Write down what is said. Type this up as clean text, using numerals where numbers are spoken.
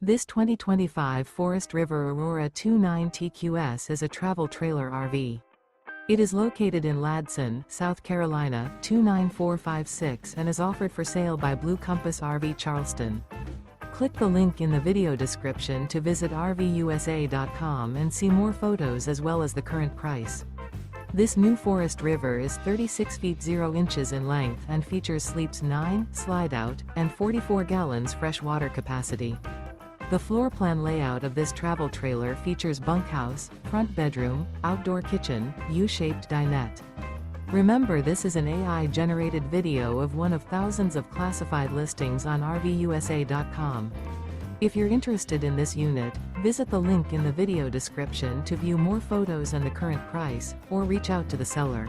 This 2025 Forest River Aurora 29TQS is a travel trailer RV. It is located in Ladson, South Carolina 29456 and is offered for sale by Blue Compass RV Charleston. Click the link in the video description to visit RVUSA.com and see more photos as well as the current price. This new Forest River is 36 feet 0 inches in length and features sleeps 9, Slideout, and 44 gallons fresh water capacity. The floor plan layout of this travel trailer features bunkhouse, front bedroom, outdoor kitchen, U-shaped dinette. Remember, this is an AI-generated video of one of thousands of classified listings on RVUSA.com. If you're interested in this unit, visit the link in the video description to view more photos and the current price, or reach out to the seller.